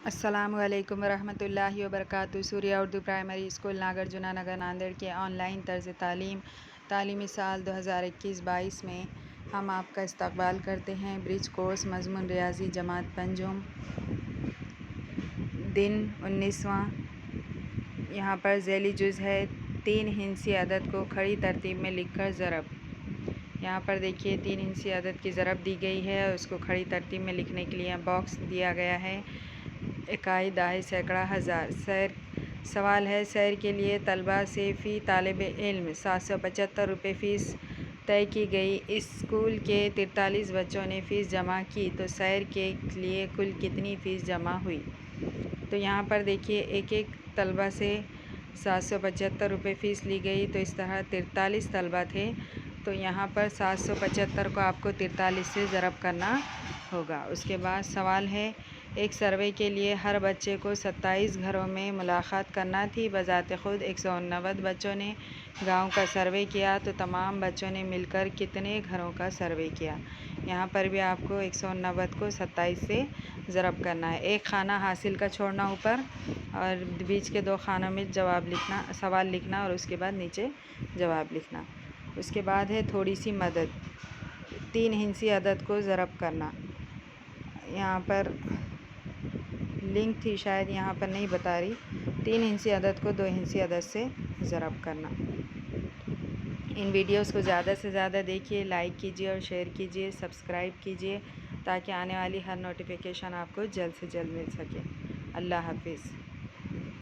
अस्सलामु अलैकुम वरहमतुल्लाहि वबरकातुहू। सूर्या उर्दू प्राइमरी स्कूल नागार्जुना नगर नांदेड़ के ऑनलाइन तर्ज तालीमी साल 2021-22 में हम आपका इस्तकबाल करते हैं। ब्रिज कोर्स मज़मून रियाज़ी जमात पंजुम, दिन 19वां। यहाँ पर ज़ैली जुज़ है 3 हिंसी अदद को खड़ी तरतीब में लिखकर ज़रब। यहाँ पर देखिए 3 हिंसी अदद की ज़रब दी गई है और उसको खड़ी तरतीब में लिखने के लिए बॉक्स दिया गया है। इकाई, दाहे, सैकड़ा, हज़ार। सवाल है, सैर के लिए तलबा से फ़ी तालिब इल्म 775 रुपये फ़ीस तय की गई। इस स्कूल के 43 बच्चों ने फ़ीस जमा की, तो सैर के लिए कुल कितनी फ़ीस जमा हुई? तो यहाँ पर देखिए एक तलबा से 775 रुपये फ़ीस ली गई। तो इस तरह 43 तलबा थे, तो यहाँ पर 775 को आपको 43 से ज़रब करना होगा। उसके बाद सवाल है, एक सर्वे के लिए हर बच्चे को 27 घरों में मुलाकात करना थी। बज़ाते ख़ुद 190 बच्चों ने गांव का सर्वे किया, तो तमाम बच्चों ने मिलकर कितने घरों का सर्वे किया? यहाँ पर भी आपको 190 को 27 से ज़रब करना है। एक खाना हासिल का छोड़ना ऊपर और बीच के 2 खानों में जवाब लिखना, सवाल लिखना और उसके बाद नीचे जवाब लिखना। उसके बाद है थोड़ी सी मदद, 3 हिंसी अदद को ज़रब करना। यहाँ पर लिंक थी, शायद यहाँ पर नहीं बता रही। 3 हिंसी अदद को 2 हिंसी अदद से ज़रब करना। इन वीडियोस को ज़्यादा से ज़्यादा देखिए, लाइक कीजिए और शेयर कीजिए, सब्सक्राइब कीजिए, ताकि आने वाली हर नोटिफिकेशन आपको जल्द से जल्द मिल सके। अल्लाह हाफिज़।